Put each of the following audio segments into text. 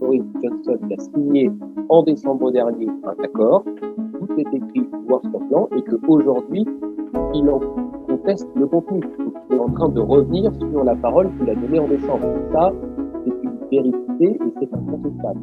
Boris Johnson a signé en décembre dernier un accord, tout est écrit noir sur blanc, et qu'aujourd'hui, il en conteste le contenu. Donc, il est en train de revenir sur la parole qu'il a donnée en décembre. Ça, c'est une vérité et c'est incontestable.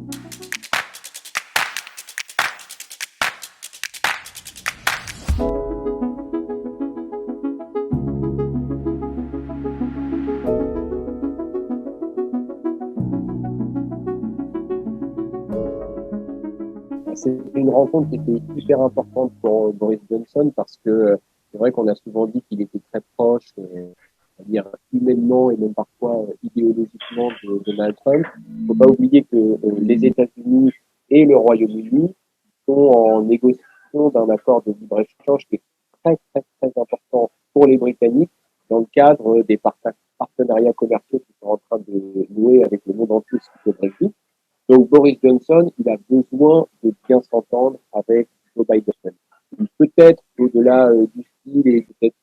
C'est une rencontre qui était hyper importante pour Boris Johnson parce que c'est vrai qu'on a souvent dit qu'il était très proche, on va dire humainement et même parfois idéologiquement de Donald Trump. Il ne faut pas oublier que les États-Unis et le Royaume-Uni sont en négociation d'un accord de libre-échange qui est très très très important pour les Britanniques dans le cadre des partenariats commerciaux qu'ils sont en train de nouer avec le monde entier suite au Brexit. Donc Boris Johnson, il a besoin de bien s'entendre avec Joe Biden. Peut-être au-delà du style et peut-être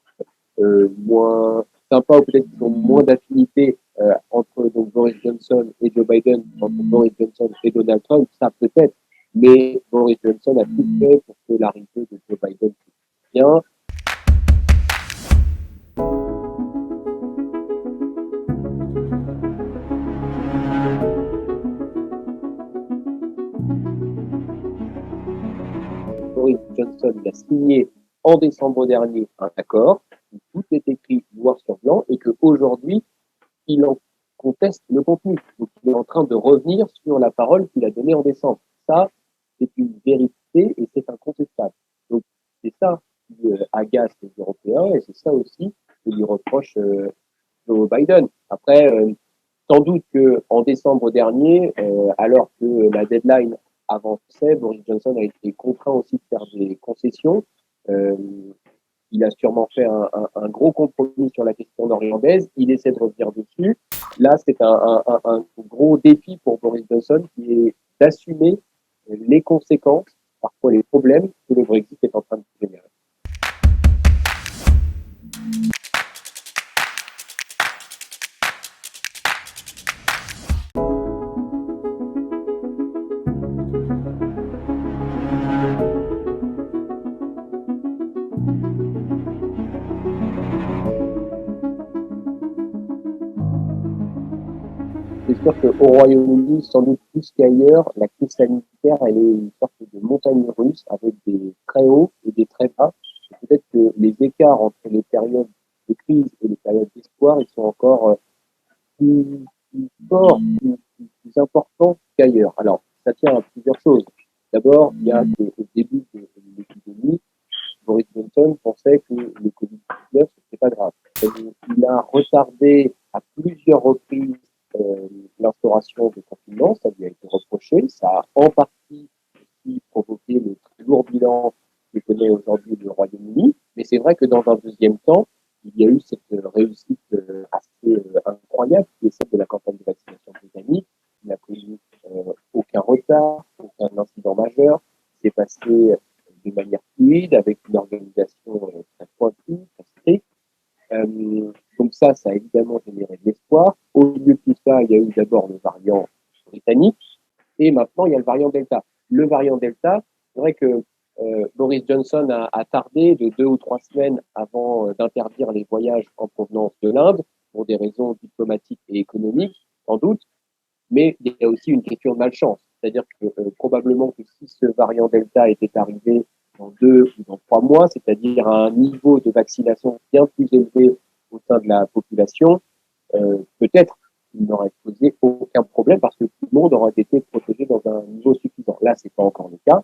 moins sympa ou peut-être qu'ils ont moins d'affinité entre donc Boris Johnson et Joe Biden, entre Boris Johnson et Donald Trump, ça peut-être. Mais Boris Johnson a tout fait pour que l'arrivée de Joe Biden se bien. Boris Johnson a signé en décembre dernier un accord où tout est écrit noir sur blanc et qu'aujourd'hui, il en conteste le contenu. Donc, il est en train de revenir sur la parole qu'il a donnée en décembre. Ça, c'est une vérité et c'est incontestable. Donc, c'est ça qui agace les Européens et c'est ça aussi que lui reproche Joe Biden. Après, sans doute qu'en décembre dernier, alors que la deadline avançait, Boris Johnson a été contraint aussi de faire des concessions. Euh, il a sûrement fait un gros compromis sur la question nord-irlandaise. Il essaie de revenir dessus. Là, c'est un gros défi pour Boris Johnson qui est d'assumer les conséquences, parfois les problèmes que le Brexit est en train de générer. C'est sûr qu'au Royaume-Uni, sans doute plus qu'ailleurs, la crise sanitaire, elle est une sorte de montagne russe avec des très hauts et des très bas. Et peut-être que les écarts entre les périodes de crise et les périodes d'espoir, ils sont encore plus forts, plus importants qu'ailleurs. Alors, ça tient à plusieurs choses. D'abord, il y a au début de l'épidémie, Boris Johnson pensait que le Covid-19, c'était pas grave. Il a retardé à plusieurs reprises l'instauration de confinement, ça lui a été reproché, ça a en partie aussi provoqué le très lourd bilan que connaît aujourd'hui le Royaume-Uni, mais c'est vrai que dans un deuxième temps, il y a eu cette réussite assez incroyable qui est celle de la campagne de vaccination britannique. Il n'a connu aucun retard, aucun incident majeur, c'est passé de manière fluide, avec une organisation très pointue, très stricte. Donc ça a évidemment généré de l'espoir. Au milieu de tout ça, il y a eu d'abord le variant britannique et maintenant il y a le variant Delta. Le variant Delta, c'est vrai que Boris Johnson a tardé de 2 ou 3 semaines avant d'interdire les voyages en provenance de l'Inde pour des raisons diplomatiques et économiques, sans doute, mais il y a aussi une question de malchance. C'est-à-dire que probablement que si ce variant Delta était arrivé dans 2 ou dans 3 mois, c'est-à-dire à un niveau de vaccination bien plus élevé au sein de la population, peut-être qu'il n'aurait posé aucun problème parce que tout le monde aurait été protégé dans un niveau suffisant. Là, c'est pas encore le cas.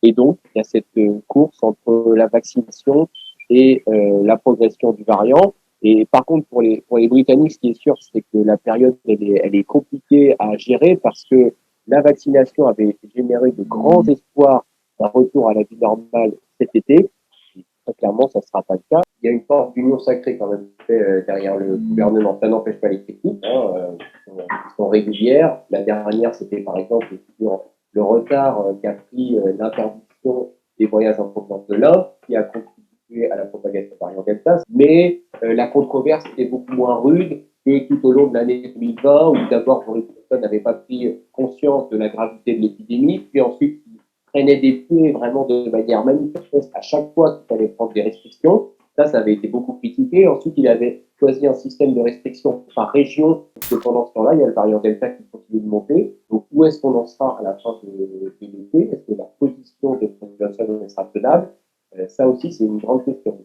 Et donc, il y a cette course entre la vaccination et la progression du variant. Et par contre, pour les Britanniques, ce qui est sûr, c'est que la période, elle est compliquée à gérer parce que la vaccination avait généré de grands espoirs d'un retour à la vie normale cet été. Et très clairement, ça ne sera pas le cas. Il y a une forme d'union sacrée quand même derrière le gouvernement. Ça n'empêche pas les critiques, qui sont régulières. La dernière, c'était par exemple sur le retard qu'a pris l'interdiction des voyages en provenance de l'Inde, qui a contribué à la propagation du variant Delta. Mais la controverse était beaucoup moins rude que tout au long de l'année 2020, où d'abord Boris Johnson n'avait pas pris conscience de la gravité de l'épidémie, puis ensuite il prenait des pieds vraiment de manière manifeste à chaque fois qu'il fallait prendre des restrictions. Ça avait été beaucoup critiqué. Ensuite, il avait choisi un système de restriction par région, parce que pendant ce temps-là, il y a le variant Delta qui continue de monter. Donc, où est-ce qu'on en sera à la fin de l'été? Est-ce que la position de Johnson sera tenable? Ça aussi, c'est une grande question.